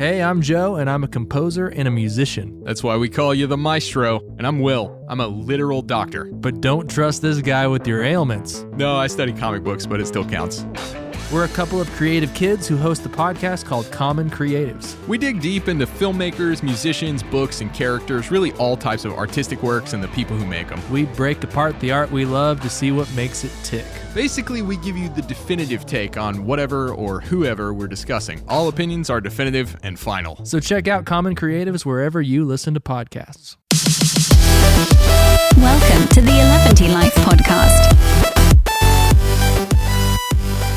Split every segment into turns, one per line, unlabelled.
Hey, I'm Joe, and I'm a composer and a musician.
That's why we call you the maestro. And I'm Will. I'm a literal doctor.
But don't trust this guy with your ailments.
No, I study comic books, but it still counts.
We're a couple of creative kids who host a podcast called Common Creatives.
We dig deep into filmmakers, musicians, books, and characters, really all types of artistic works and the people who make them.
We break apart the art we love to see what makes it tick.
Basically, we give you the definitive take on whatever or whoever we're discussing. All opinions are definitive and final.
So check out Common Creatives wherever you listen to podcasts.
Welcome to the 11 Life podcast.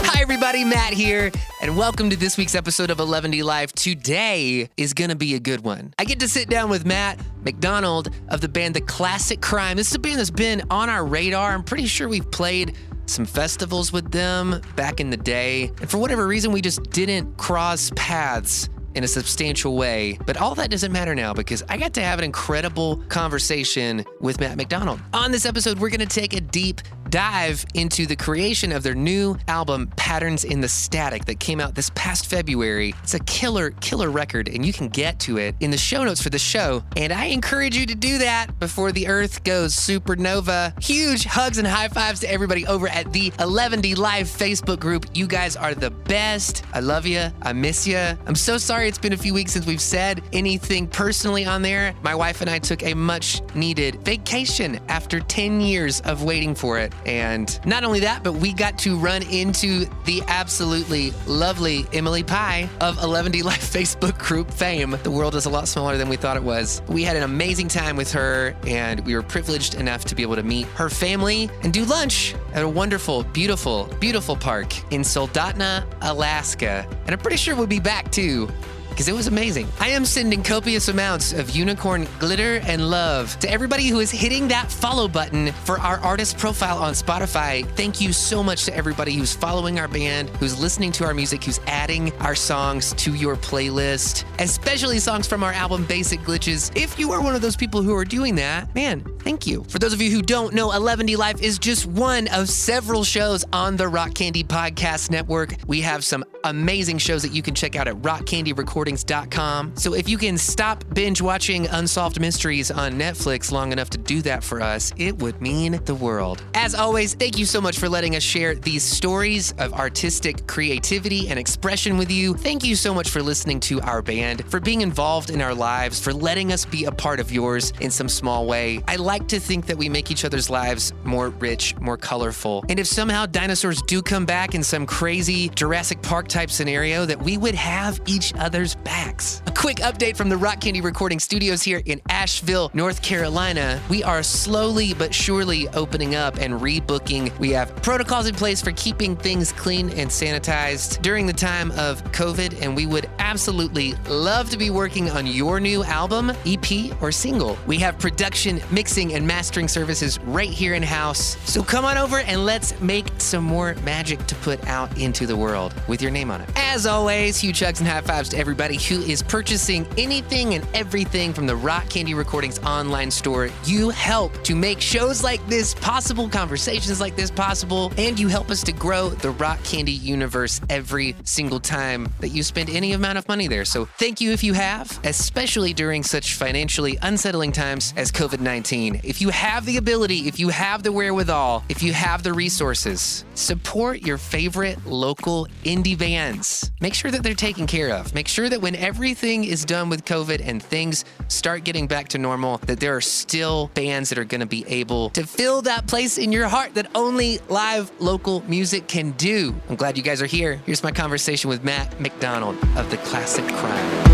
Hi everybody, Matt here, and welcome to this week's episode of 11 Life. Today is gonna be a good one. I get to sit down with Matt MacDonald of the band The Classic Crime. This is a band that's been on our radar. I'm pretty sure we've played some festivals with them back in the day, and for whatever reason, we just didn't cross paths in a substantial way. But all that doesn't matter now because I got to have an incredible conversation with Matt MacDonald. On this episode, we're gonna take a deep dive into the creation of their new album, Patterns in the Static, that came out this past February. It's a killer record, and you can get to it in the show notes for the show. And I encourage you to do that before the earth goes supernova. Huge hugs and high fives to everybody over at the 11 Live Facebook group. You guys are the best. I love you. I miss you. I'm so sorry it's been a few weeks since we've said anything personally on there. My wife and I took a much needed vacation after 10 years of waiting for it. And not only that, but we got to run into the absolutely lovely Emily Pye of 11 Life Facebook group fame. The world is a lot smaller than we thought it was. We had an amazing time with her, and we were privileged enough to be able to meet her family and do lunch at a wonderful, beautiful, beautiful park in Soldotna, Alaska. And I'm pretty sure we'll be back too, because it was amazing. I am sending copious amounts of unicorn glitter and love to everybody who is hitting that follow button for our artist profile on Spotify. Thank you so much to everybody who's following our band, who's listening to our music, who's adding our songs to your playlist, especially songs from our album Basic Glitches. If you are one of those people who are doing that, man, thank you. For those of you who don't know, 11 Life is just one of several shows on the Rock Candy Podcast Network. We have some amazing shows that you can check out at rockcandyrecordings.com. So if you can stop binge watching Unsolved Mysteries on Netflix long enough to do that for us, it would mean the world. As always, thank you so much for letting us share these stories of artistic creativity and expression with you. Thank you so much for listening to our band, for being involved in our lives, for letting us be a part of yours in some small way. I like to think that we make each other's lives more rich, more colorful. And if somehow dinosaurs do come back in some crazy Jurassic Park type scenario, that we would have each other's backs. A quick update from the Rock Candy Recording Studios here in Asheville, North Carolina. We are slowly but surely opening up and rebooking. We have protocols in place for keeping things clean and sanitized during the time of COVID, and we would absolutely love to be working on your new album, EP, or single. We have production, mixing, and mastering services right here in-house. So come on over and let's make some more magic to put out into the world with your name on it. As always, huge hugs and high fives to everybody who is purchasing anything and everything from the Rock Candy Recordings online store. You help to make shows like this possible, conversations like this possible, and you help us to grow the Rock Candy universe every single time that you spend any amount of money there. So thank you if you have, especially during such financially unsettling times as COVID-19. If you have the ability, if you have the wherewithal, if you have the resources, support your favorite local indie bands. Make sure that they're taken care of. Make sure that when everything is done with COVID and things start getting back to normal, that there are still bands that are going to be able to fill that place in your heart that only live local music can do. I'm glad you guys are here. Here's my conversation with Matt MacDonald of The Classic Crime.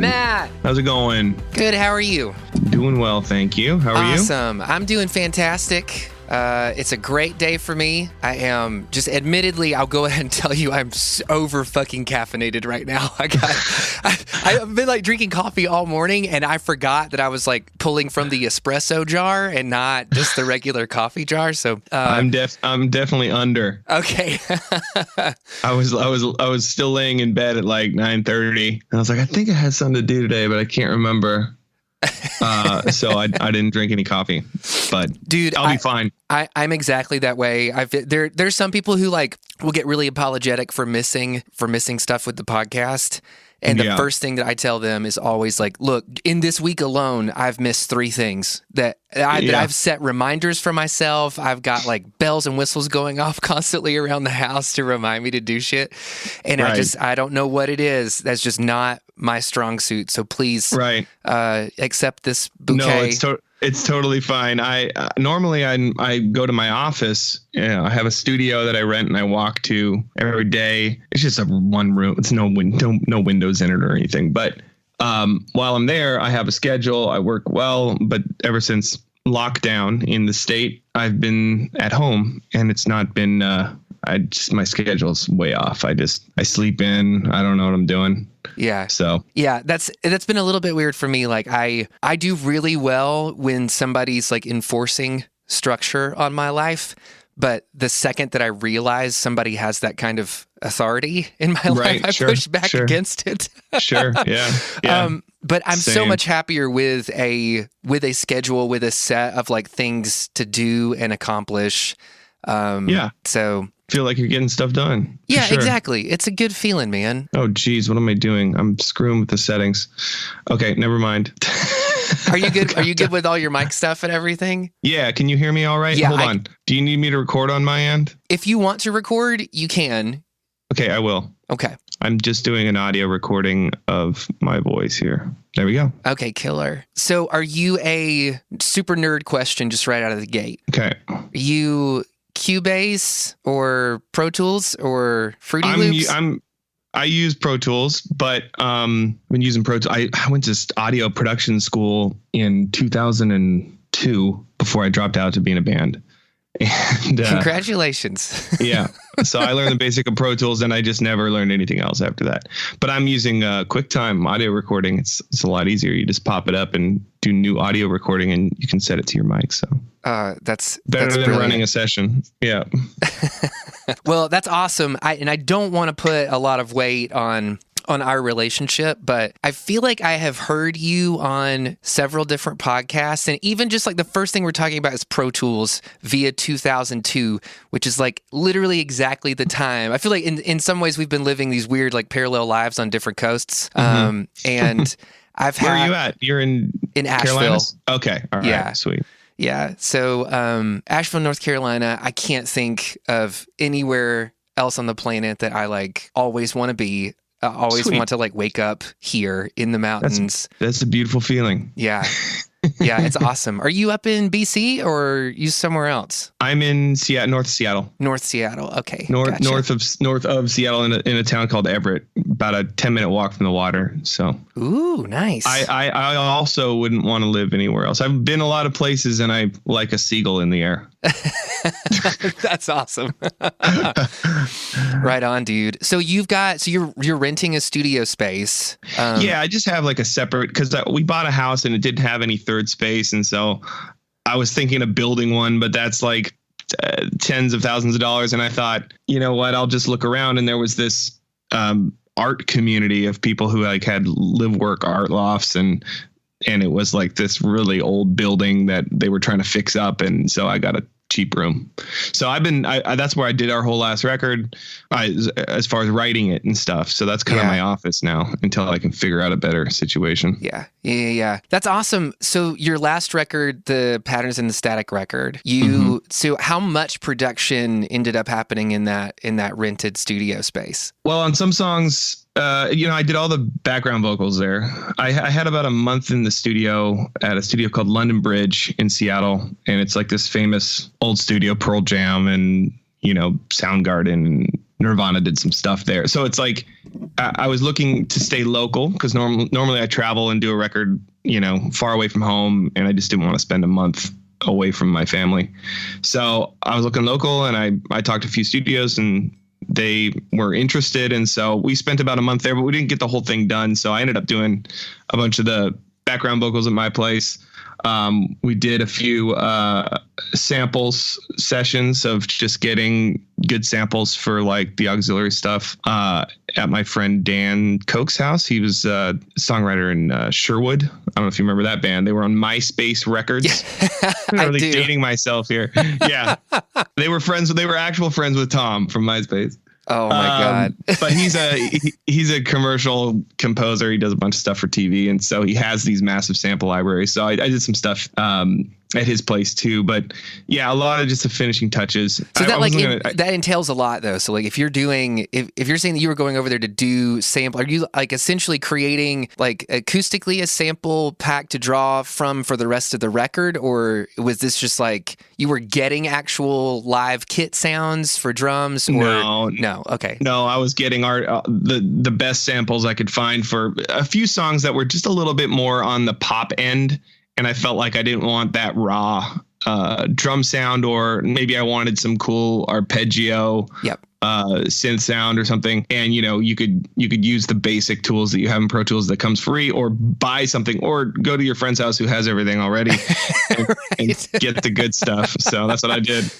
Matt.
How's it going?
Good, how are you?
Doing well, thank you. How are you?
Awesome. I'm doing fantastic. It's a great day for me. I am admittedly, I'll go ahead and tell you I'm over fucking caffeinated right now. I've been like drinking coffee all morning, and I forgot that I was like pulling from the espresso jar and not just the regular coffee jar. So
I'm definitely under.
Okay.
I was still laying in bed at like 9:30, and I was like, I think I had something to do today, but I can't remember. So I didn't drink any coffee, but dude, I'll be fine.
I'm exactly that way. There's some people who like will get really apologetic for missing stuff with the podcast. And the first thing that I tell them is always like, look, in this week alone, I've missed 3 things that I've set reminders for myself. I've got like bells and whistles going off constantly around the house to remind me to do shit. And I don't know what it is. That's just not my strong suit. So please accept this bouquet.
No, it's totally fine. I normally I go to my office. I have a studio that I rent and I walk to every day. It's just a one room. It's no windows in it or anything. But while I'm there, I have a schedule. I work well. But ever since lockdown in the state, I've been at home, and it's not been. My schedule's way off. I sleep in. I don't know what I'm doing.
Yeah.
So
yeah, that's been a little bit weird for me. Like I do really well when somebody's like enforcing structure on my life, but the second that I realize somebody has that kind of authority in my life, I push back against it.
Sure. Yeah.
But I'm so much happier with a schedule, with a set of like things to do and accomplish. So
feel like you're getting stuff done.
Yeah, sure. Exactly. It's a good feeling, man.
Oh, geez. What am I doing? I'm screwing with the settings. Okay, never mind.
Are you good? Are you good with all your mic stuff and everything?
Yeah. Can you hear me all right?
Yeah,
Hold on. Do you need me to record on my end?
If you want to record, you can.
Okay, I will.
Okay.
I'm just doing an audio recording of my voice here. There we go.
Okay, killer. So are you a super nerd question just right out of the gate?
Okay.
Are you Cubase or Pro Tools or Fruity Loops?
I use Pro Tools, but I've been using Pro Tools. I went to audio production school in 2002 before I dropped out to be in a band. And
congratulations.
Yeah. So I learned the basic of Pro Tools, and I just never learned anything else after that. But I'm using QuickTime audio recording. It's a lot easier. You just pop it up and do new audio recording, and you can set it to your mic. So
that's
better than
brilliant.
running a session. Yeah.
Well, that's awesome. I don't want to put a lot of weight on our relationship, but I feel like I have heard you on several different podcasts, and even just like the first thing we're talking about is Pro Tools via 2002, which is like literally exactly the time. I feel like in some ways we've been living these weird like parallel lives on different coasts. And
Where are you at? You're in
Asheville.
Carolinas? Okay. All right.
Yeah.
Sweet.
Yeah. So Asheville, North Carolina, I can't think of anywhere else on the planet that I like always want to be. I always want to like wake up here in the mountains.
That's a beautiful feeling.
Yeah. Yeah, it's awesome. Are you up in BC or you somewhere else?
I'm in North Seattle.
North Seattle. Okay.
North of Seattle in a town called Everett, about a 10-minute walk from the water. So.
Ooh, nice.
I also wouldn't want to live anywhere else. I've been a lot of places, and I like a seagull in the air.
That's awesome. Right on, dude. So you're renting a studio space.
Yeah, I just have like a separate, because we bought a house and it didn't have any third space, and so I was thinking of building one, but that's like tens of thousands of dollars. And I thought, you know what, I'll just look around, and there was this art community of people who like had live work art lofts, and it was like this really old building that they were trying to fix up, and so I got a cheap room. So that's where I did our whole last record, as far as writing it and stuff. So that's kind of my office now until I can figure out a better situation.
Yeah. That's awesome. So your last record, the Patterns in the Static record, so how much production ended up happening in that rented studio space? Well,
on some songs, I did all the background vocals there. I had about a month in the studio at a studio called London Bridge in Seattle. And it's like this famous old studio, Pearl Jam and, Soundgarden and Nirvana did some stuff there. So it's like I was looking to stay local because normally I travel and do a record, far away from home. And I just didn't want to spend a month away from my family. So I was looking local, and I talked to a few studios, and they were interested. And so we spent about a month there, but we didn't get the whole thing done. So I ended up doing a bunch of the background vocals at my place. We did a few samples sessions of just getting good samples for like the auxiliary stuff at my friend Dan Koch's house. He was a songwriter in Sherwood. I don't know if you remember that band. They were on MySpace Records. I'm really dating myself here. Yeah. They were actual friends with Tom from MySpace.
Oh my God.
But he's a commercial composer. He does a bunch of stuff for TV. And so he has these massive sample libraries. So I did some stuff at his place too. But yeah, a lot of just the finishing touches.
So that entails a lot though. So like if you're saying that you were going over there to do sample, are you like essentially creating like acoustically a sample pack to draw from for the rest of the record? Or was this just like you were getting actual live kit sounds for drums? Or no. Okay.
No, I was getting the best samples I could find for a few songs that were just a little bit more on the pop end. And I felt like I didn't want that raw drum sound, or maybe I wanted some cool arpeggio synth sound or something. And, you could use the basic tools that you have in Pro Tools that comes free, or buy something, or go to your friend's house who has everything already and get the good stuff. So that's what I did.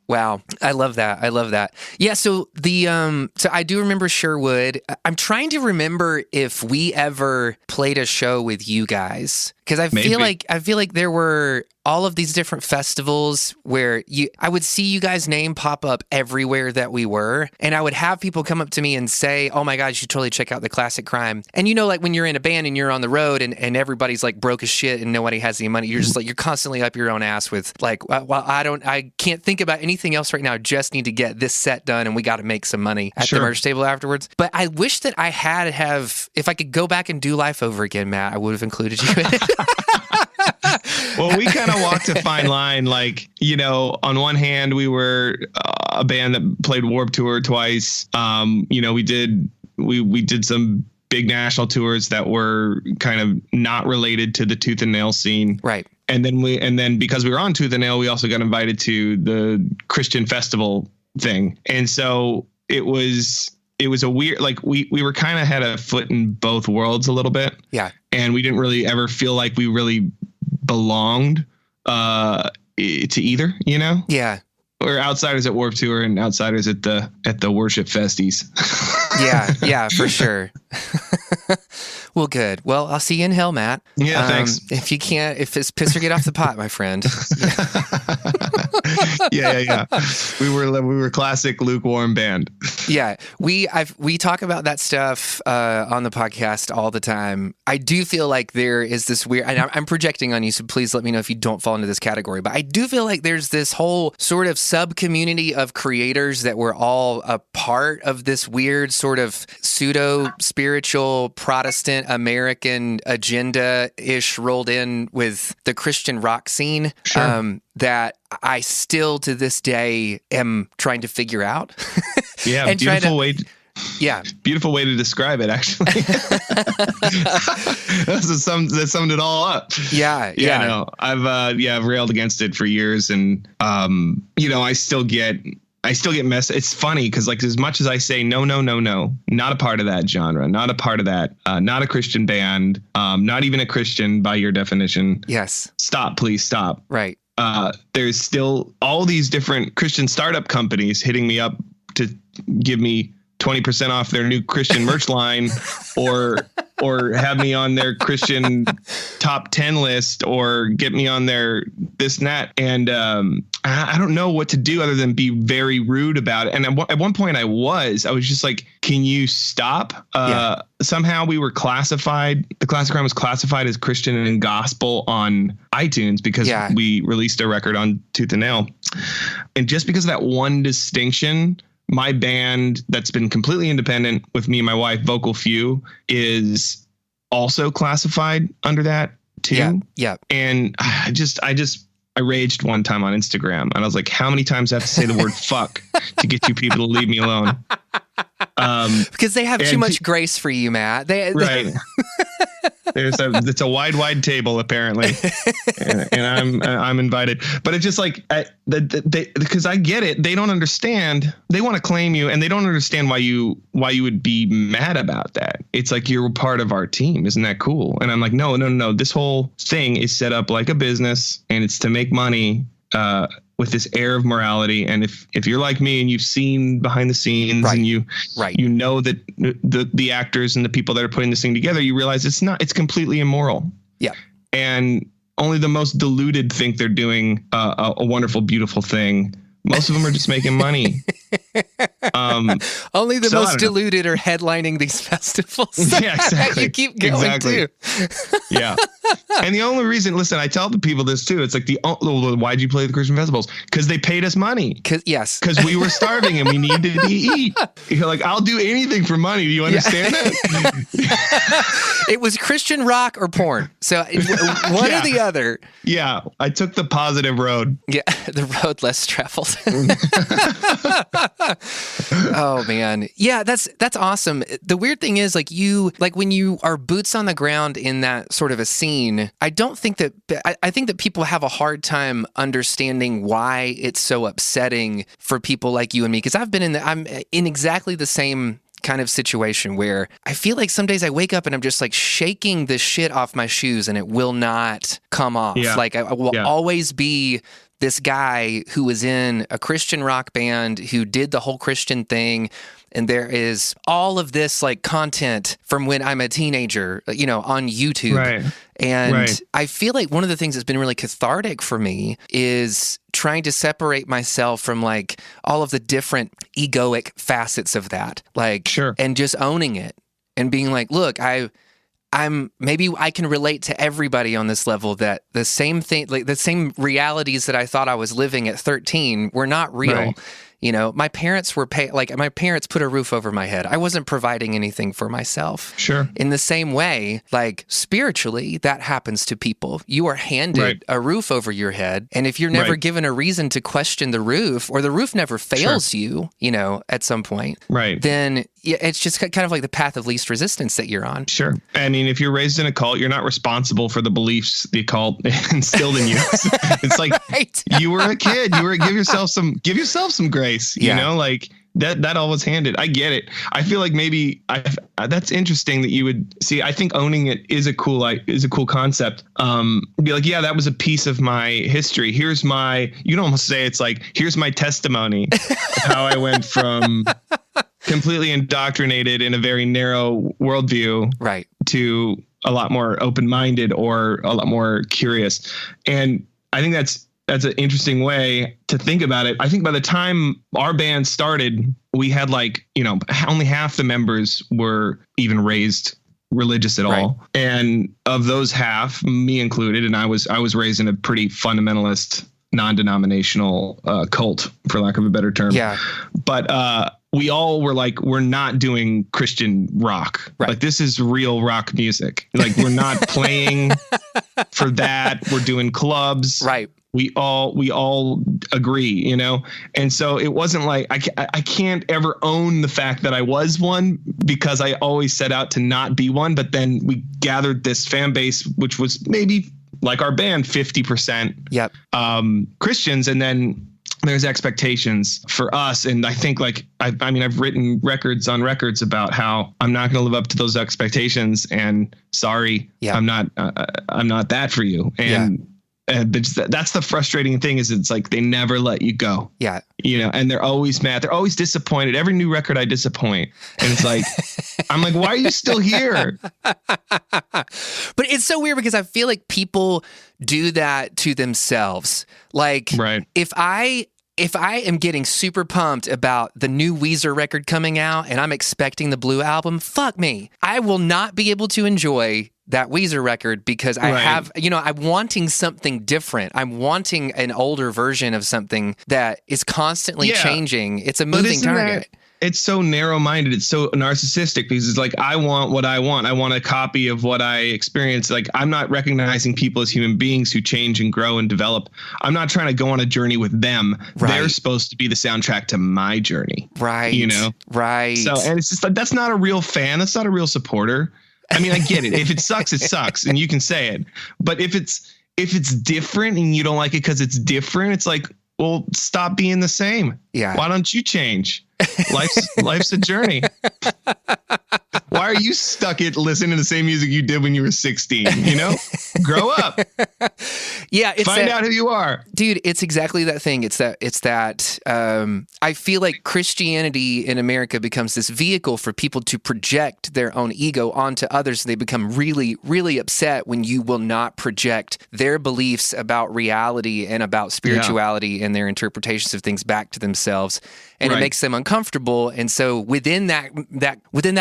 Wow. I love that. Yeah. So so I do remember Sherwood. I'm trying to remember if we ever played a show with you guys, because I feel like there were all of these different festivals where I would see you guys' name pop up everywhere that we were. And I would have people come up to me and say, oh my God, you should totally check out the Classic Crime. And like when you're in a band and you're on the road and everybody's like broke as shit and nobody has any money, you're just like, you're constantly up your own ass with like, well, I can't think about anything else right now. I just need to get this set done and we got to make some money at the merch table afterwards. But I wish that I if I could go back and do life over again, Matt, I would have included you in it.
Well, we kind of walked a fine line. Like, on one hand, we were a band that played Warped Tour twice. We did some big national tours that were kind of not related to the Tooth and Nail scene. Right. And then because we were on Tooth and Nail, we also got invited to the Christian festival thing. And so it was a weird, like we were kind of had a foot in both worlds a little bit. Yeah. And we didn't really ever feel like we really belonged to either, Yeah. We're outsiders at Warped Tour and outsiders at the worship festies.
Yeah, for sure. Well, good. Well, I'll see you in hell, Matt.
Yeah, thanks.
If it's piss or get off the pot, my friend.
Yeah. We were classic lukewarm band.
Yeah, we talk about that stuff on the podcast all the time. I do feel like there is this weird, and I'm projecting on you, so please let me know if you don't fall into this category. But I do feel like there's this whole sort of sub community of creators that we're all a part of this weird sort of pseudo spiritual Protestant American agenda-ish rolled in with the Christian rock scene. Sure. That I still to this day am trying to figure out.
Yeah, beautiful way to describe it, actually. that summed it all up. Yeah. No, I've railed against it for years, and I still get messed. It's funny because like as much as I say no, not a part of that genre, not a part of that, not a Christian band, not even a Christian by your definition. Yes. Stop, please stop. Right. There's still all these different Christian startup companies hitting me up to give me 20% off their new Christian merch line, or have me on their Christian top 10 list, or get me on their this and that. And I don't know what to do other than be very rude about it. And at one point I was just like, can you stop? Somehow we were classified. The Classic Crime was classified as Christian and gospel on iTunes because we released a record on Tooth and Nail. And just because of that one distinction, my band that's been completely independent with me and my wife, Vocal Few, is also classified under that too. Yeah. And I raged one time on Instagram, and I was like, how many times do I have to say the word fuck to get you people to leave me alone? Because they have too much grace for you, Matt. Right. It's a wide table apparently, and I'm invited. But it's just like because I get it. They don't understand. They want to claim you, and they don't understand why you would be mad about that. It's like you're part of our team. Isn't that cool? And I'm like, no. This whole thing is set up like a business, and it's to make money. With this air of morality. And if you're like me and you've seen behind the scenes and you know that the actors and the people that are putting this thing together, you realize it's completely immoral. Yeah. And only the most deluded think they're doing a wonderful, beautiful thing. Most of them are just making money.
Only the most deluded are headlining these festivals.
Yeah, exactly.
You keep going too.
Yeah. And the only reason, listen, I tell the people this too. It's like why'd you play the Christian festivals? Because they paid us money.
Yes.
Because we were starving and we needed to eat. You're like, I'll do anything for money. Do you understand that?
It was Christian rock or porn. So one or the other.
Yeah. I took the positive road.
Yeah. The road less traveled. Oh man. Yeah, that's awesome. The weird thing is when you are boots on the ground in that sort of a scene, I think that people have a hard time understanding why it's so upsetting for people like you and me, because I'm in exactly the same kind of situation where I feel like some days I wake up and I'm just like shaking the shit off my shoes and it will not come off. Yeah. Like I will always be this guy who was in a Christian rock band who did the whole Christian thing. And there is all of this like content from when I'm a teenager, on YouTube. Right. And I feel like one of the things that's been really cathartic for me is trying to separate myself from like all of the different egoic facets of that. Like, and just owning it and being like, look, maybe I can relate to everybody on this level, that the same thing, like the same realities that I thought I was living at 13 were not real. Right. My parents my parents put a roof over my head. I wasn't providing anything for myself. Sure. In the same way, like spiritually, that happens to people. You are handed a roof over your head. And if you're never given a reason to question the roof, or the roof never fails you, at some point, then it's just kind of like the path of least resistance that you're on. Sure. I mean, if you're raised in a cult, you're not responsible for the beliefs the cult instilled in you. It's like you were a kid. Give yourself some grace. Like that all was handed. I get it. I feel like maybe that's interesting that you would see. I think owning it is a cool concept. Be like, yeah, that was a piece of my history. You'd almost say it's like, here's my testimony of how I went from completely indoctrinated in a very narrow worldview to a lot more open-minded or a lot more curious. And I think that's an interesting way to think about it. I think by the time our band started, we had only half the members were even raised religious at all. And of those half, me included, and I was raised in a pretty fundamentalist, non-denominational cult, for lack of a better term. Yeah. But we all were like, we're not doing Christian rock. Right. Like, this is real rock music. Like, we're not playing for that. We're doing clubs. Right. We all agree, and so it wasn't like I can't ever own the fact that I was one, because I always set out to not be one. But then we gathered this fan base, which was maybe like our band, 50% Christians, and then there's expectations for us. And I think I've written records on records about how I'm not going to live up to those expectations, and sorry, I'm not that for you. And that's the frustrating thing, is it's like they never let you go. Yeah. And they're always mad. They're always disappointed. Every new record I disappoint. And it's like, I'm like, why are you still here? But it's so weird, because I feel like people do that to themselves. Like, if I am getting super pumped about the new Weezer record coming out and I'm expecting the Blue album, fuck me. I will not be able to enjoy that Weezer record, because I have, I'm wanting something different. I'm wanting an older version of something that is constantly changing. It's a moving target.
It's so narrow-minded. It's so narcissistic, because it's like, I want what I want. I want a copy of what I experience. Like, I'm not recognizing people as human beings who change and grow and develop. I'm not trying to go on a journey with them. Right. They're supposed to be the soundtrack to my journey. Right. Right. So, and it's just like, that's not a real fan. That's not a real supporter. I mean, I get it. If it sucks, it sucks, and you can say it. But if it's different and you don't like it because it's different, it's like, well, stop being the same.
Yeah.
Why don't you change? Life's a journey. Why are you stuck at listening to the same music you did when you were 16? You know, grow up.
Yeah,
Find out who you are,
dude. It's exactly that thing. It's that. I feel like Christianity in America becomes this vehicle for people to project their own ego onto others. They become really, really upset when you will not project their beliefs about reality and about spirituality and their interpretations of things back to themselves. And it makes them uncomfortable. And so within that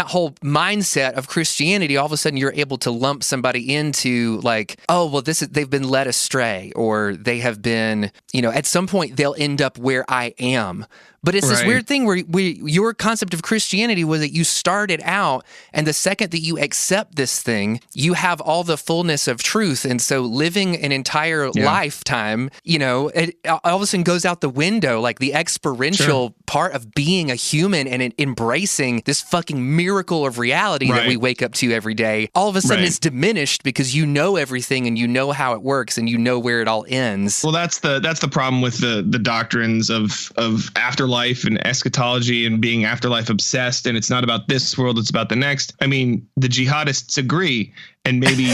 whole mindset of Christianity, all of a sudden you're able to lump somebody into like, oh, well, they've been led astray, or they have been, at some point they'll end up where I am. But it's this weird thing where your concept of Christianity was that you started out, and the second that you accept this thing, you have all the fullness of truth. And so living an entire lifetime, it all of a sudden goes out the window, like the experiential part of being a human and embracing this fucking miracle of reality that we wake up to every day. All of a sudden it's diminished because you know everything and you know how it works and you know where it all ends.
Well, that's the problem with the doctrines of afterlife and eschatology and being afterlife obsessed, and it's not about this world, it's about the next. I mean, the jihadists agree, and maybe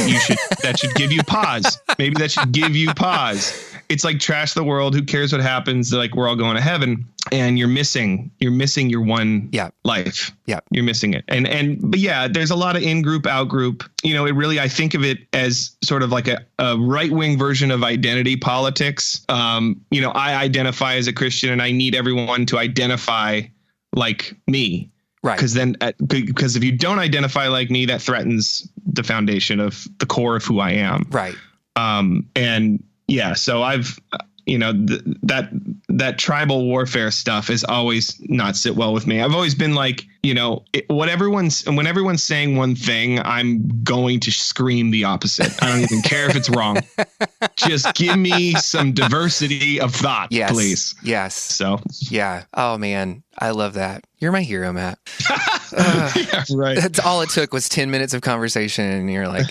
that should give you pause. Maybe that should give you pause. It's like trash the world. Who cares what happens? They're like, we're all going to heaven, and you're missing your one life. Yeah, you're missing it. But yeah, there's a lot of in-group, out-group. It really, I think of it as sort of like a right-wing version of identity politics. I identify as a Christian, and I need everyone to identify like me. Right. Because if you don't identify like me, that threatens the foundation of the core of who I am. Right. So I've, that tribal warfare stuff has always not sit well with me. I've always been like, when everyone's saying one thing, I'm going to scream the opposite. I don't even care if it's wrong. Just give me some diversity of thought, please. Yes. So. Yeah. Oh man, I love that. You're my hero, Matt. Yeah, right. That's all it took was 10 minutes of conversation, and you're like,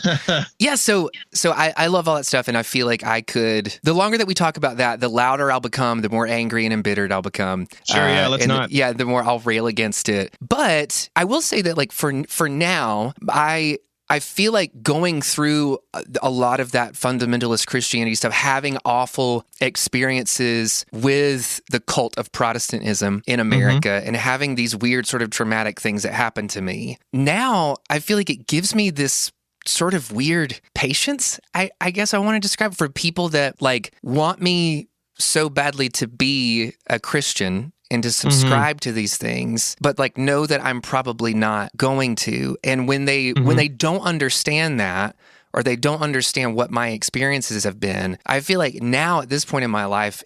yeah. So I love all that stuff, and I feel like the longer that we talk about that, the louder I'll become, the more angry and embittered I'll become. Sure, let's not. The more I'll rail against it. But I will say that, like, for now, I feel like going through a lot of that fundamentalist Christianity stuff, having awful experiences with the cult of Protestantism in America, and having these weird sort of traumatic things that happen to me. Now, I feel like it gives me this sort of weird patience, I guess I want to describe, for people that like want me so badly to be a Christian and to subscribe to these things, but like know that I'm probably not going to. And when they don't understand that, or they don't understand what my experiences have been, I feel like now at this point in my life,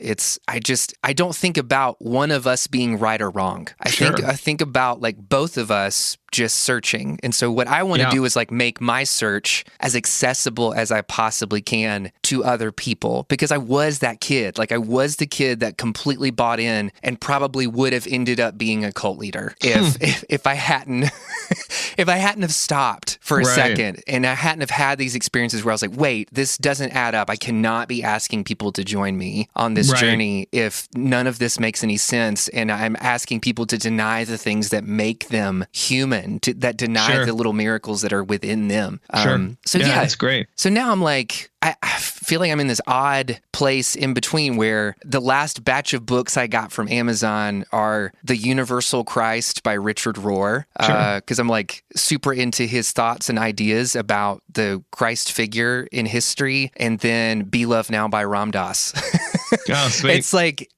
I don't think about one of us being right or wrong. I think about like both of us just searching. And so what I want to do is like make my search as accessible as I possibly can to other people, because I was that kid. Like I was the kid that completely bought in and probably would have ended up being a cult leader if I hadn't have stopped for a second, and I hadn't have had these experiences where I was like, wait, this doesn't add up. I cannot be asking people to join me on this journey if none of this makes any sense. And I'm asking people to deny the things that make them human, that deny the little miracles that are within them. So that's great. So now I'm like, I feel like I'm in this odd place in between where the last batch of books I got from Amazon are The Universal Christ by Richard Rohr, because I'm like super into his thoughts and ideas about the Christ figure in history, and then Be Loved Now by Ram Dass. Oh, sweet. It's like,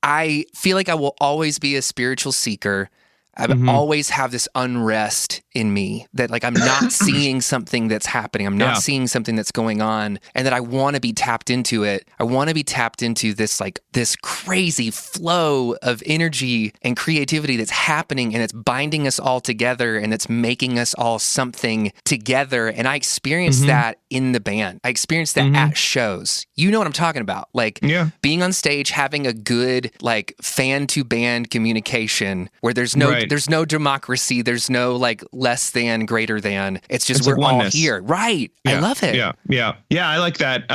I feel like I will always be a spiritual seeker. I always have this unrest in me that like I'm not seeing something that's happening. I'm not seeing something that's going on, and that I want to be tapped into it. I want to be tapped into this crazy flow of energy and creativity that's happening, and it's binding us all together, and it's making us all something together. And I experienced that in the band. I experienced that at shows. You know what I'm talking about? Like being on stage, having a good like fan to band communication where there's no democracy, there's no like
less than, greater than. It's just
It's
we're
like
all
oneness.
here. Right. I love it.
Yeah. I like that.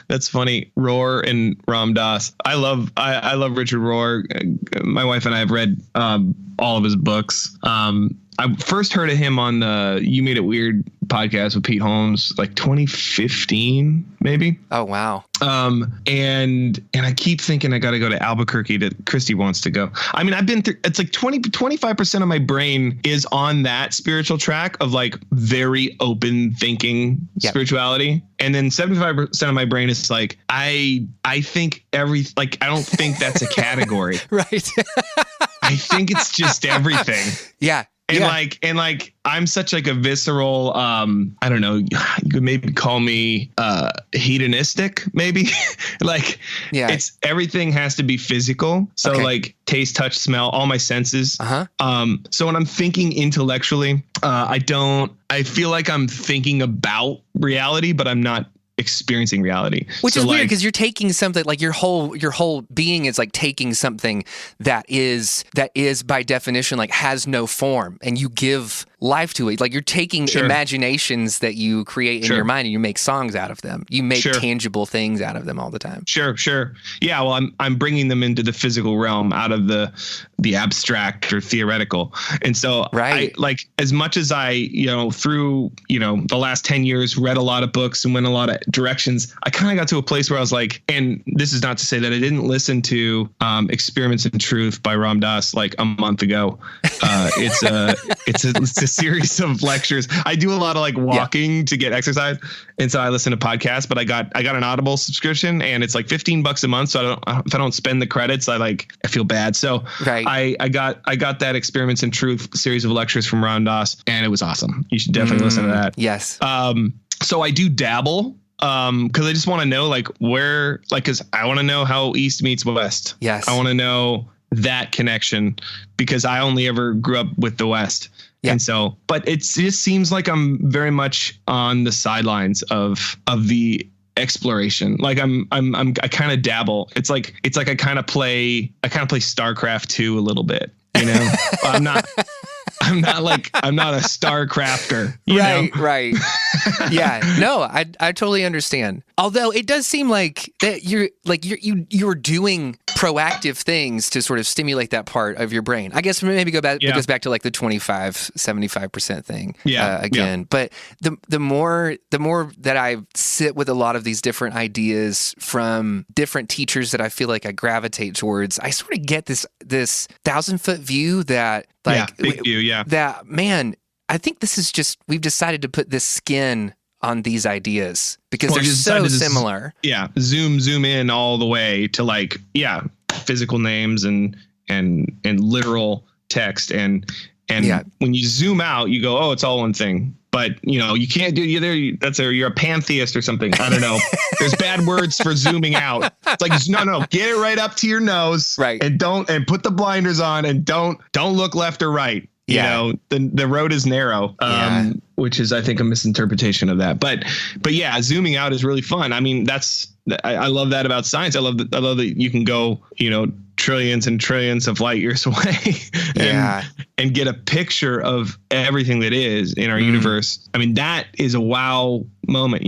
That's funny. Rohr and Ram Dass. I love Richard Rohr. My wife and I have read all of his books. I first heard of him on the You Made It Weird podcast with Pete Holmes, like 2015, maybe.
Oh, wow.
And I keep thinking I got to go to Albuquerque that Christy wants to go. I mean, I've been through, it's like 25% of my brain is on that spiritual track of like very open thinking spirituality. And then 75% of my brain is like, I think I don't think that's a category.
Right.
I think it's just everything.
Yeah.
And I'm such like a visceral, I don't know, you could maybe call me hedonistic, maybe. It's everything has to be physical. So like taste, touch, smell, all my senses. So when I'm thinking intellectually, I feel like I'm thinking about reality, but I'm not experiencing reality,
which is weird because you're taking something like your whole being is like taking something that is by definition like has no form, and you give life to it. Like you're taking imaginations that you create in your mind and you make songs out of them. You make tangible things out of them all the time. Sure.
Yeah. Well, I'm bringing them into the physical realm out of the abstract or theoretical. And so I, like, as much as I, through, the last 10 years, read a lot of books and went a lot of directions, I kind of got to a place where I was like, and this is not to say that I didn't listen to Experiments in Truth by Ram Dass like a month ago. It's a series of lectures. I do a lot of like walking to get exercise, and so I listen to podcasts. But I got an Audible subscription, and it's like $15 a month. So if I don't spend the credits, I feel bad. So I got that Experiments in Truth series of lectures from Ram Dass, and it was awesome. You should definitely listen to that.
Yes.
So I do dabble. Because I just want to know where, because I want to know how East meets West.
Yes.
I want to know that connection because I only ever grew up with the West. Yeah. And so, but it just seems like I'm very much on the sidelines of the exploration. Like I kind of dabble. It's like I kind of play StarCraft 2 a little bit, I'm not a star crafter.
Right. Yeah. No, I totally understand. Although it does seem like that you're doing proactive things to sort of stimulate that part of your brain. I guess maybe it goes back to like the 75% thing again. But the more that I sit with a lot of these different ideas from different teachers that I feel like I gravitate towards, I sort of get this 1,000-foot view that big view, that, man, I think this is just, we've decided to put this skin on these ideas because they're so similar.
Zoom in all the way to physical names and literal text and when you zoom out, you go, oh, it's all one thing. But you can't do either. You're a pantheist or something. I don't know. There's bad words for zooming out. It's like no, get it right up to your nose,
right?
And put the blinders on and don't look left or right. The road is narrow, which is, I think, a misinterpretation of that. But yeah, zooming out is really fun. I mean, I love that about science. I love that you can go, trillions and trillions of light years away and get a picture of everything that is in our universe. I mean, that is a wow moment,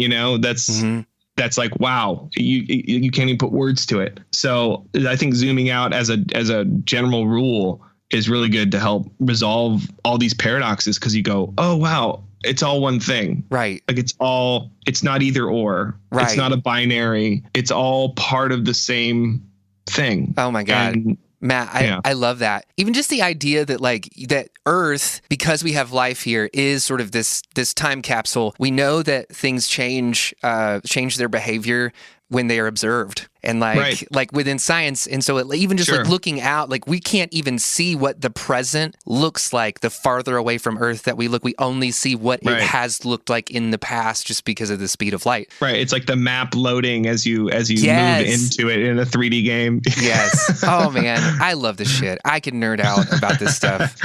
that's like, wow, you can't even put words to it. So I think zooming out as a general rule is really good to help resolve all these paradoxes, because you go, oh, wow, it's all one thing.
Right.
Like it's not either or. Right. It's not a binary. It's all part of the same thing.
Oh, my God.
And,
Matt, I love that. Even just the idea that that Earth, because we have life here, is sort of this time capsule. We know that things change their behavior when they are observed. And like within science. And so even just like looking out, like we can't even see what the present looks like the farther away from Earth that we look. We only see what it has looked like in the past just because of the speed of light.
Right. It's like the map loading as you move into it in a 3D game.
Yes. Oh, man. I love this shit. I can nerd out about this stuff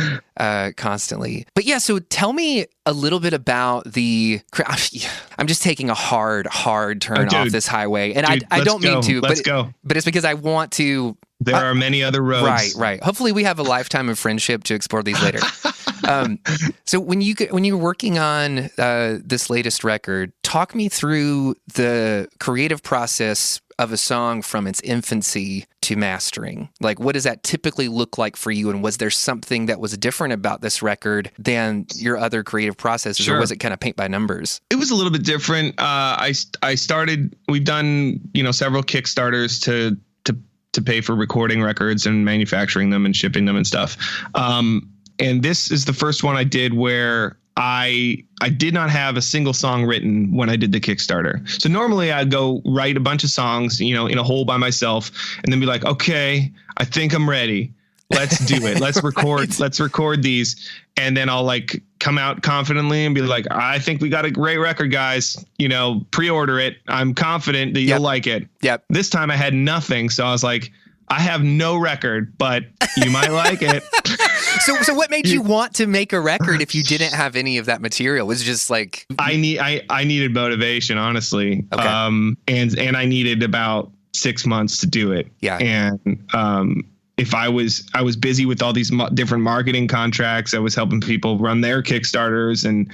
constantly. But yeah, so tell me a little bit about I'm just taking a hard turn off this highway. And I don't mean to.
Let's go.
But it's because I want to
There are many other roads.
Right. Hopefully we have a lifetime of friendship to explore these later. So when you're working on this latest record, talk me through the creative process of a song from its infancy to mastering. Like, what does that typically look like for you? And was there something that was different about this record than your other creative processes?
Sure.
Or was it kind of paint by numbers?
It was a little bit different. We've done, several Kickstarters to pay for recording records and manufacturing them and shipping them and stuff. And this is the first one I did where I did not have a single song written when I did the Kickstarter. So normally I'd go write a bunch of songs, in a hole by myself and then be like, okay, I think I'm ready. Let's do it. Let's record. Let's record these. And then I'll come out confidently and be like, I think we got a great record, guys. Pre-order it. I'm confident that you'll like it.
Yep.
This time I had nothing. So I was like, I have no record, but you might like it.
So what made you want to make a record if you didn't have any of that material? Was it just like
I needed motivation, honestly.
Okay.
And I needed about 6 months to do it.
Yeah.
And if I was busy with all these different marketing contracts, I was helping people run their Kickstarters and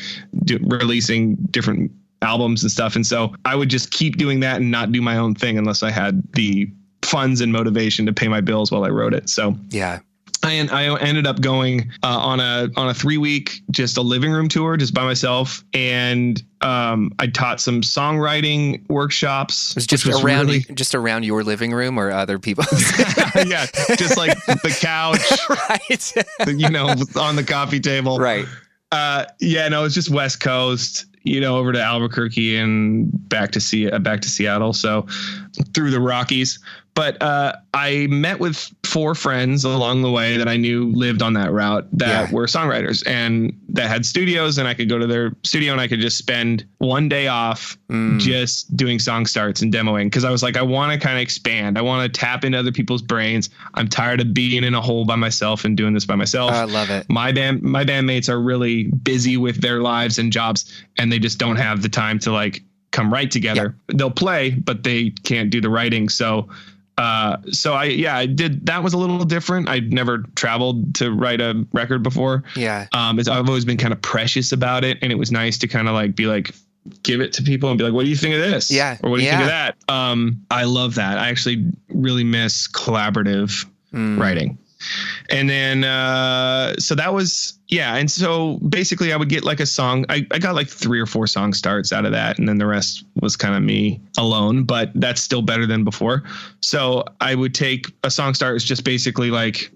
releasing different albums and stuff. And so I would just keep doing that and not do my own thing unless I had the funds and motivation to pay my bills while I wrote it. So
yeah.
I ended up going on a 3-week just a living room tour just by myself, and I taught some songwriting workshops.
It was just around your living room or other people's?
Yeah, just like the couch,
right?
On the coffee table,
right?
It's just West Coast, over to Albuquerque and back to Seattle. So through the Rockies. But I met with 4 friends along the way that I knew lived on that route that were songwriters and that had studios, and I could go to their studio and I could just spend one day off just doing song starts and demoing. Because I was like, I want to kind of expand. I want to tap into other people's brains. I'm tired of being in a hole by myself and doing this by myself.
I love it.
My bandmates are really busy with their lives and jobs, and they just don't have the time to come write together. Yeah. They'll play, but they can't do the writing. So I did. That was a little different. I'd never traveled to write a record before.
Yeah.
I've always been kind of precious about it, and it was nice to kind of be like, give it to people and be like, what do you think of this?
Yeah.
Or what do you think of that? I love that. I actually really miss collaborative writing. And then, so that was, and so basically I would get a song. I got 3 or 4 song starts out of that. And then the rest was kind of me alone, but that's still better than before. So I would take a song start as just basically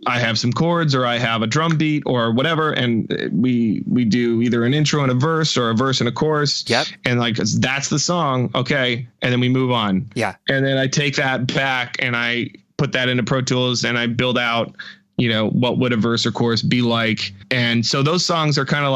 I have some chords or I have a drum beat or whatever. And we do either an intro and a verse or a verse and a chorus.
Yep.
And that's the song. Okay. And then we move on.
Yeah.
And then I take that back and I put that into Pro Tools and I build out, what would a verse or chorus be like. And so those songs are kind of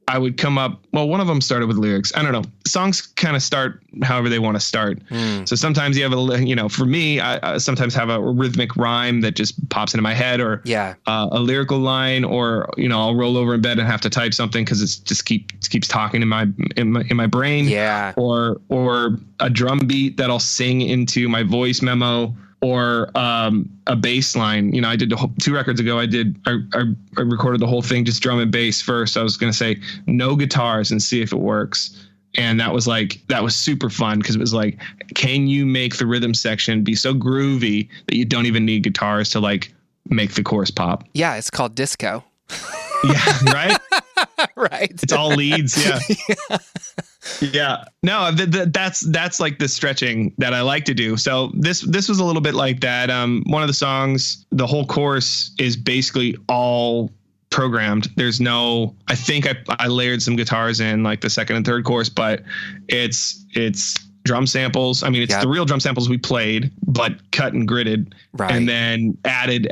I would come up. Well, one of them started with lyrics. I don't know. Songs kind of start however they want to start. So sometimes you have for me, I sometimes have a rhythmic rhyme that just pops into my head, or a lyrical line, or I'll roll over in bed and have to type something because it's just keeps talking in my brain. Yeah. Or a drum beat that I'll sing into my voice memo. Or a bass line. I did 2 records ago. I recorded the whole thing just drum and bass first. I was going to say no guitars and see if it works. And that was super fun because it was can you make the rhythm section be so groovy that you don't even need guitars to make the chorus pop?
Yeah, it's called disco.
Yeah, right?
Right.
It's all leads. Yeah. Yeah. No, that's the stretching that I like to do. So this was a little bit like that. One of the songs, the whole chorus is basically all programmed. There's no, I think I layered some guitars in the second and third chorus, but it's drum samples. I mean, it's the real drum samples we played, but cut and gridded, right? And then added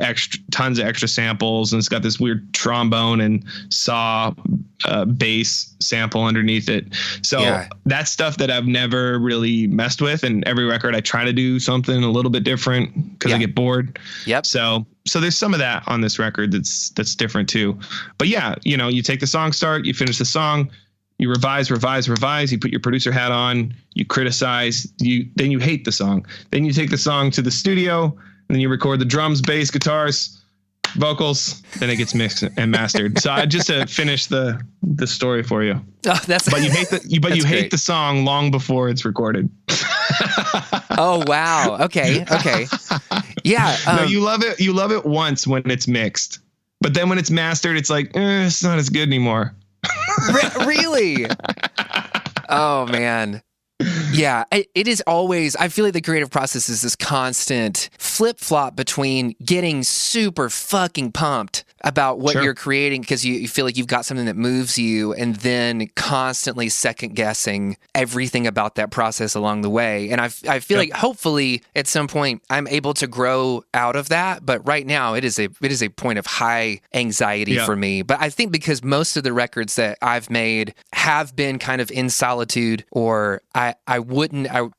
tons of extra samples. And it's got this weird trombone and saw bass sample underneath it. So that's stuff that I've never really messed with. And every record I try to do something a little bit different because I get bored. Yep. So there's some of that on this record that's different too. But you take the song start, you finish the song, you revise, you put your producer hat on, you criticize, then you hate the song. Then you take the song to the studio then you record the drums, bass, guitars, vocals, then it gets mixed and mastered. So I just to finish the story for you.
Oh,
But you hate the song long before it's recorded.
Oh wow. Okay. Yeah.
No, you love it. You love it once when it's mixed, but then when it's mastered, it's like it's not as good anymore.
Really? Oh man. Yeah, it is always, I feel like the creative process is this constant flip-flop between getting super fucking pumped about what you're creating because you feel like you've got something that moves you, and then constantly second-guessing everything about that process along the way. And I feel like hopefully at some point I'm able to grow out of that, but right now it is a point of high anxiety for me. But I think because most of the records that I've made have been kind of in solitude, or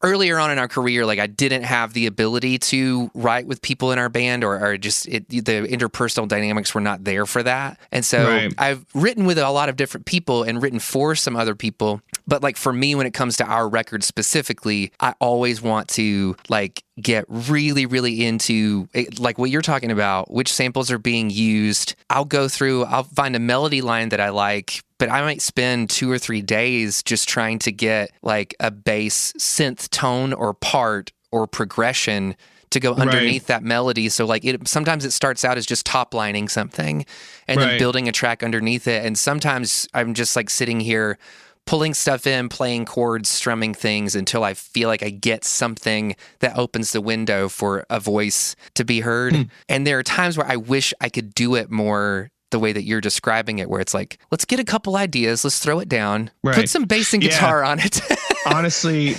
earlier on in our career, like I didn't have the ability to write with people in our band, or just the interpersonal dynamics were not there for that. And so I've written with a lot of different people and written for some other people. But like for me, when it comes to our record specifically, I always want to like get really, really into like what you're talking about, which samples are being used. I'll find a melody line that I like, but I might spend 2 or 3 days just trying to get like a bass synth tone or part or progression to go underneath that melody. So like sometimes it starts out as just top lining something and then building a track underneath it. And sometimes I'm just like sitting here pulling stuff in, playing chords, strumming things until I feel like I get something that opens the window for a voice to be heard. And there are times where I wish I could do it more the way that you're describing it, where it's like, let's get a couple ideas, let's throw it down, put some bass and guitar on it.
Honestly,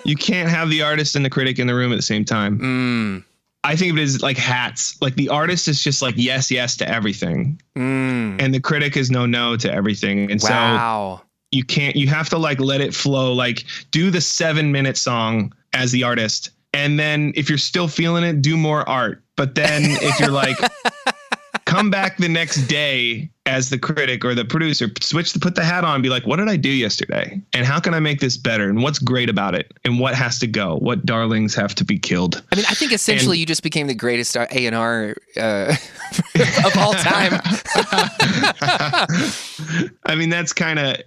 you can't have the artist and the critic in the room at the same time. I think of it as like hats. Like the artist is just like yes to everything, and the critic is no to everything. And so you have to like let it flow. Like do the 7-minute song as the artist, and then if you're still feeling it, do more art. But then if you're like come back the next day as the critic or the producer, put the hat on and be like, what did I do yesterday? And how can I make this better? And what's great about it? And what has to go? What darlings have to be killed?
I mean, I think essentially you just became the greatest A&R of all time.
I mean, that's kind of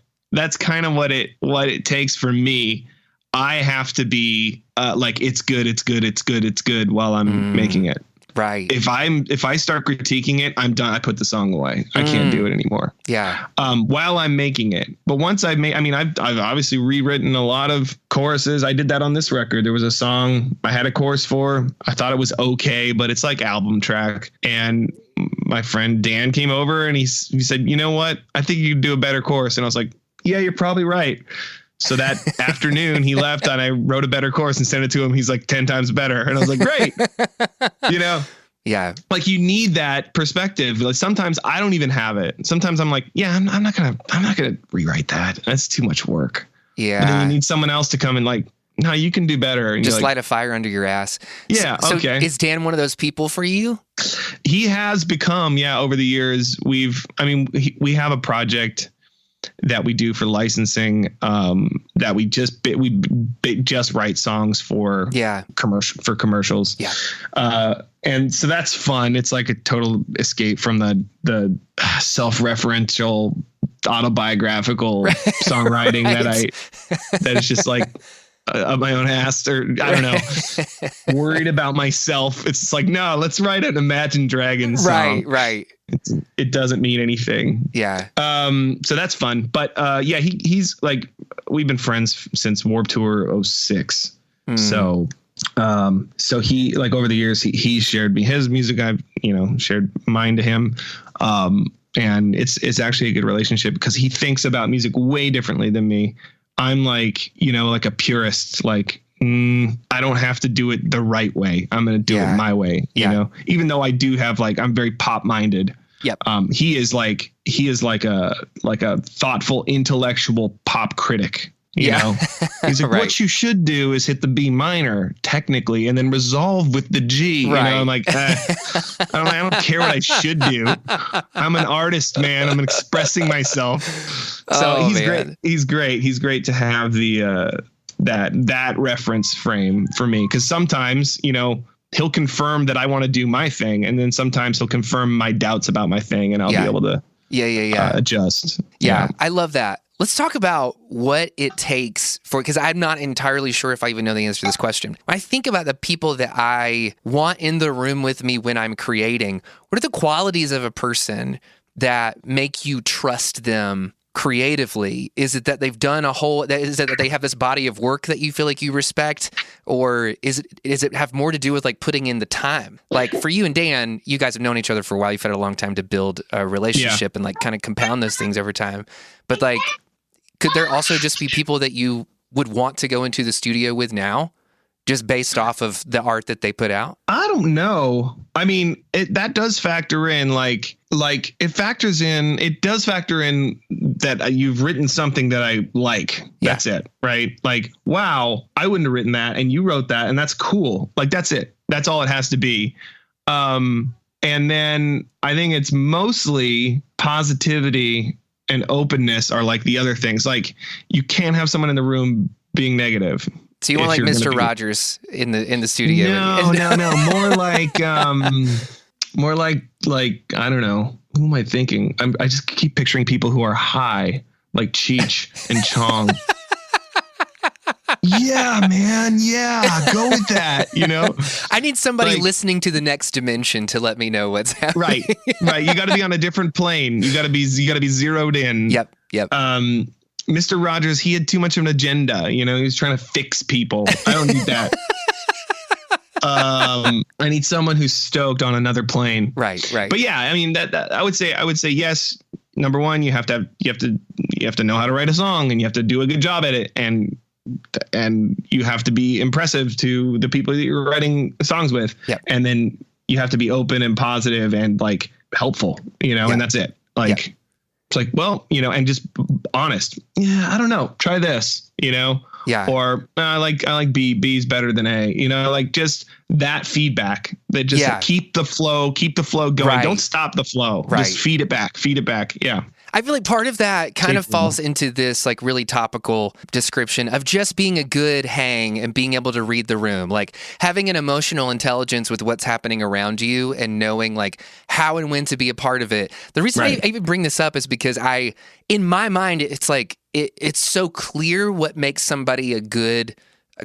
what it takes for me. I have to be like, it's good while I'm making it.
Right.
If I start critiquing it, I'm done. I put the song away. I can't do it anymore.
Yeah.
While I'm making it, but once I've obviously rewritten a lot of choruses. I did that on this record. There was a song I had a chorus for. I thought it was okay, but it's like album track. And my friend Dan came over and he said, you know what? I think you could do a better chorus. And I was like, yeah, you're probably right. So that afternoon he left and I wrote a better chorus and sent it to him. He's like 10 times better. And I was like, great.
Yeah.
Like you need that perspective. Like sometimes I don't even have it. Sometimes I'm like, yeah, I'm not going to rewrite that. That's too much work.
Yeah.
But then you need someone else to come and like, no, you can do better. And
just light a fire under your ass.
Yeah.
So
okay.
Is Dan one of those people for you?
He has become, over the years. We have a project that we do for licensing, that we just write songs for commercials. Yeah. And so that's fun. It's like a total escape from the self-referential autobiographical songwriting that is just like up my own ass, or I don't know, worried about myself. It's like, no, let's write an Imagine Dragons song. Right. It doesn't mean anything.
Yeah.
So that's fun. But he's like, we've been friends since Warped Tour 06. So he, like, over the years, he shared me his music. I've, shared mine to him. And it's actually a good relationship because he thinks about music way differently than me. I'm like, like a purist, like, I don't have to do it the right way. I'm going to do it my way, even though I do have I'm very pop minded.
Yep.
He is like a thoughtful, intellectual pop critic. You know, he's like, what you should do is hit the B minor technically and then resolve with the G. Right. I'm like, I don't care what I should do. I'm an artist, man. I'm expressing myself. So he's great. He's great to have the that reference frame for me. Because sometimes, he'll confirm that I want to do my thing, and then sometimes he'll confirm my doubts about my thing, and I'll be able to adjust.
Yeah, I love that. Let's talk about what it takes because I'm not entirely sure if I even know the answer to this question. When I think about the people that I want in the room with me when I'm creating, what are the qualities of a person that make you trust them creatively? Is it that they've done is it that they have this body of work that you feel like you respect? Or is it have more to do with like putting in the time? Like for you and Dan, you guys have known each other for a while. You've had a long time to build a relationship and like kind of compound those things over time. But like, could there also just be people that you would want to go into the studio with now, just based off of the art that they put out?
I don't know. I mean, that does factor in, like it does factor in that you've written something that I like. Yeah. That's it, right? Like, wow, I wouldn't have written that, and you wrote that, and that's cool. Like, that's it. That's all it has to be. And then I think it's mostly positivity and openness are like the other things. Like, you can't have someone in the room being negative.
So you want like Mr. Rogers in the studio?
No. More like I don't know. Who am I thinking? I just keep picturing people who are high, like Cheech and Chong. Yeah, man. Yeah, go with that.
I need somebody listening to The Next Dimension to let me know what's happening.
Right. You got to be on a different plane. You got to be zeroed in.
Yep.
Mr. Rogers, he had too much of an agenda. He was trying to fix people. I don't need that. I need someone who's stoked on another plane. Right. But yeah, I mean that I would say yes. Number one, you have to know how to write a song, and you have to do a good job at it, and you have to be impressive to the people that you're writing songs with. Yep. And then you have to be open and positive and like helpful, and that's it. Like. Yep. It's like, well, and just honest. Yeah, I don't know. Try this, Yeah. Or I like B. B's better than A. Like just that feedback. That just keep the flow going. Right. Don't stop the flow. Right. Just feed it back. Yeah.
I feel like part of that kind of falls into this like really topical description of just being a good hang and being able to read the room, like having an emotional intelligence with what's happening around you and knowing like how and when to be a part of it. The reason I even bring this up is because in my mind, it's like it's so clear what makes somebody a good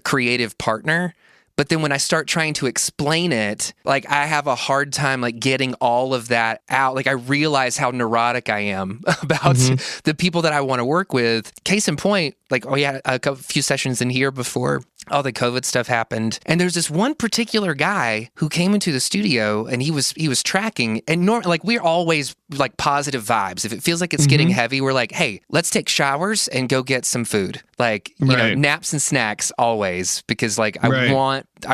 creative partner. But then when I start trying to explain it, like I have a hard time like getting all of that out. Like I realize how neurotic I am about the people that I want to work with. Case in point, like we had a few sessions in here before all the COVID stuff happened. And there's this one particular guy who came into the studio and he was tracking, and like we're always like positive vibes. If it feels like it's getting heavy, we're like, hey, let's take showers and go get some food. Like, naps and snacks always, because like I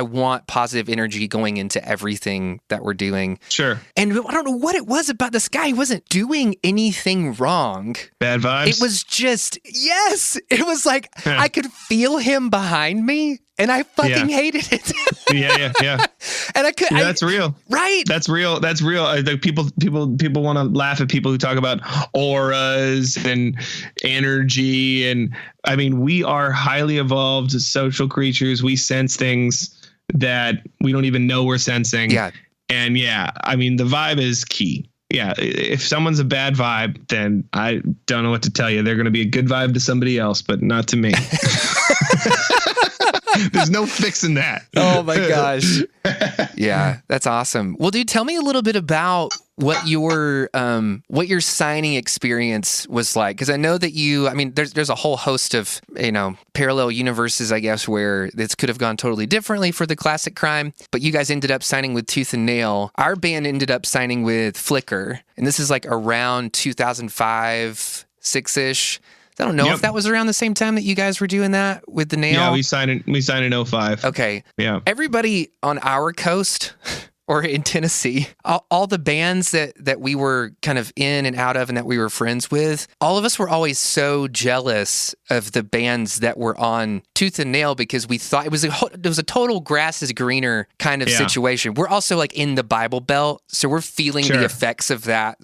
want positive energy going into everything that we're doing.
Sure.
And I don't know what it was about this guy. He wasn't doing anything wrong.
Bad vibes?
It was just, yes. It was like, I could feel him behind me, and I fucking hated it.
Yeah.
And I could.
Yeah, that's real.
Right.
That's real. People want to laugh at people who talk about auras and energy. And I mean, we are highly evolved social creatures. We sense things that we don't even know we're sensing. Yeah. And I mean, the vibe is key. Yeah. If someone's a bad vibe, then I don't know what to tell you. They're going to be a good vibe to somebody else, but not to me. There's no fixing that.
Oh my gosh. Yeah, that's awesome. Well, dude, tell me a little bit about what your signing experience was like, because I know that there's a whole host of parallel universes, I guess, where this could have gone totally differently for the Classic Crime, but you guys ended up signing with Tooth and Nail. Our band ended up signing with Flickr, and this is like around 2005, 6-ish. I don't know if that was around the same time that you guys were doing that with the Nail.
Yeah, we signed in 05.
Okay.
Yeah.
Everybody on our coast or in Tennessee, all the bands that we were kind of in and out of and that we were friends with, all of us were always so jealous of the bands that were on Tooth and Nail, because we thought it was a total grass is greener kind of situation. We're also like in the Bible Belt, so we're feeling the effects of that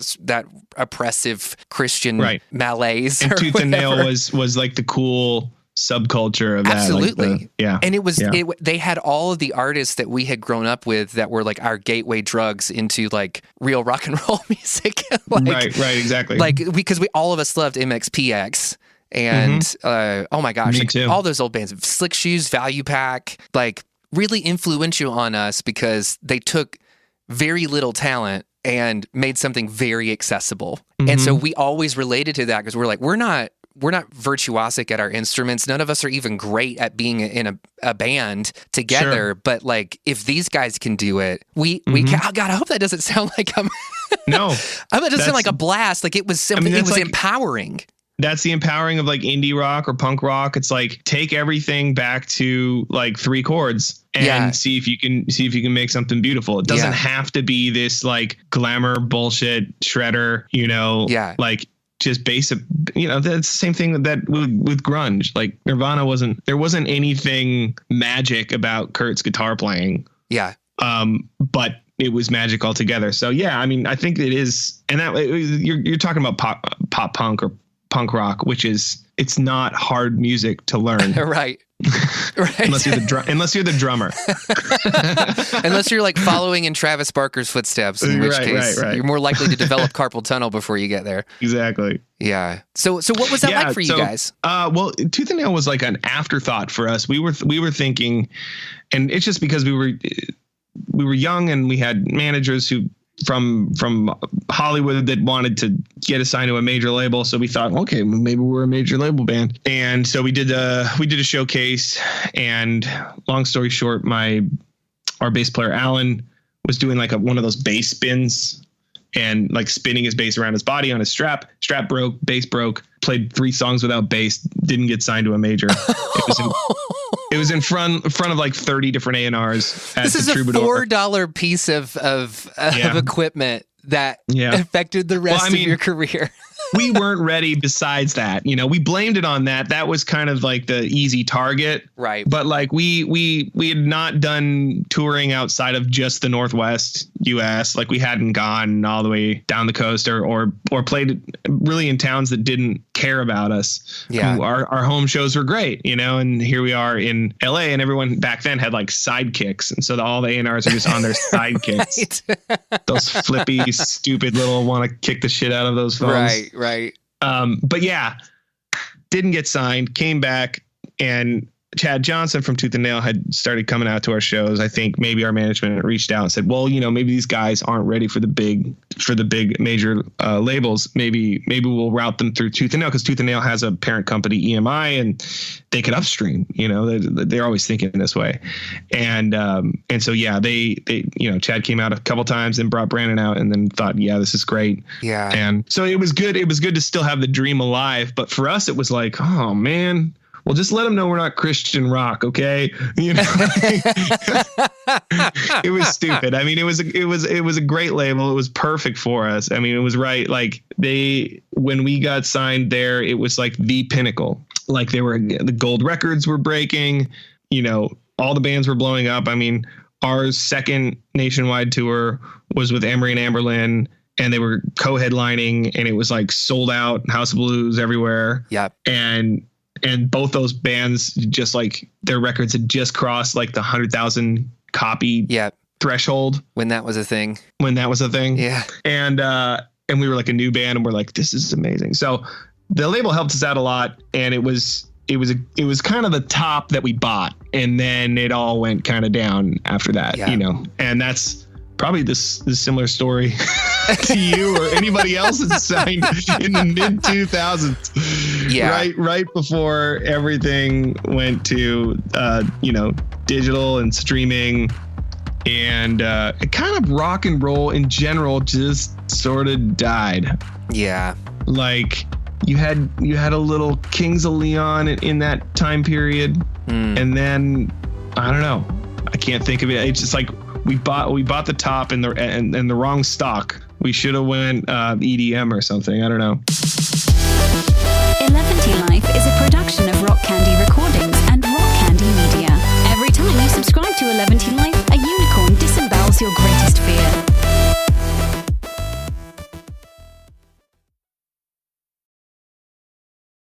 oppressive Christian malaise.
And Tooth and Nail was like the cool subculture of that.
Absolutely.
Yeah.
And it was, they had all of the artists that we had grown up with that were like our gateway drugs into like real rock and roll music.
Right, exactly.
Like, because all of us loved MXPX. And oh my gosh, like, all those old bands, Slick Shoes, Value Pack, like really influential on us because they took very little talent and made something very accessible. And so we always related to that because we're like, we're not virtuosic at our instruments. None of us are even great at being in a band together. Sure. But like, if these guys can do it, we can. Oh God, I hope that doesn't sound like I'm.
No,
I hope that doesn't sound like a blast. Like it was something. It was like, empowering.
That's the empowering of like indie rock or punk rock. It's like take everything back to like 3 chords and see if you can make something beautiful. It doesn't have to be this like glamour bullshit shredder, like just basic, that's the same thing that with grunge. Like Nirvana there wasn't anything magic about Kurt's guitar playing. Yeah. But it was magic altogether. So yeah, I mean, I think it is, and that you're talking about pop punk or punk rock, which is, it's not hard music to learn. Right. Unless you're the drummer.
Unless you're like following in Travis Barker's footsteps, in which case you're more likely to develop carpal tunnel before you get there.
Exactly.
Yeah. So what was that like for you guys?
Well, Tooth and Nail was like an afterthought for us. We were thinking, and it's just because we were young and we had managers who from Hollywood that wanted to get assigned to a major label. So we thought, okay, maybe we're a major label band. And so we did a showcase, and long story short, our bass player, Alan, was doing like one of those bass spins and like spinning his bass around his body on his strap broke, bass broke, played 3 songs without bass, didn't get signed to a major. It was in front of like 30 different A&Rs.
This is a $4 piece of equipment that affected the rest of your career.
We weren't ready besides that. We blamed it on that. That was kind of like the easy target. Right. But like we had not done touring outside of just the Northwest US. Like we hadn't gone all the way down the coast or played really in towns that didn't care about us. Yeah. Our home shows were great, and here we are in LA, and everyone back then had like sidekicks. And so all the A&Rs are just on their sidekicks. Those flippy, stupid little want to kick the shit out of those phones. Right. But yeah, didn't get signed, came back, and Chad Johnson from Tooth and Nail had started coming out to our shows. I think maybe our management reached out and said, well, maybe these guys aren't ready for the big major labels. Maybe we'll route them through Tooth and Nail, because Tooth and Nail has a parent company, EMI, and they could upstream. They're always thinking this way. And so yeah, they Chad came out a couple times and brought Brandon out, and then thought, yeah, this is great. Yeah. And so it was good. It was good to still have the dream alive. But for us, it was like, oh man, well, just let them know we're not Christian rock, okay? It was stupid. I mean, it was a great label. It was perfect for us. I mean, it was right. Like when we got signed there, it was like the pinnacle. Like the gold records were breaking. All the bands were blowing up. I mean, our second nationwide tour was with Emery and Amberlin, and they were co-headlining, and it was like sold out, House of Blues everywhere. Yep. And both those bands, just like their records had just crossed like the 100,000 copy threshold. When that was a thing. Yeah. And we were like a new band, and we're like, this is amazing. So the label helped us out a lot, and it was kind of the top that we bought, and then it all went kind of down after that, and that's probably this similar story to you or anybody else that's signed in the mid 2000s. Yeah. Right before everything went to, digital and streaming, and kind of rock and roll in general just sort of died. Yeah. Like you had a little Kings of Leon in that time period. And then I don't know. I can't think of it. It's just like, we bought the top and the wrong stock. We should have went EDM or something. I don't know.
11T Life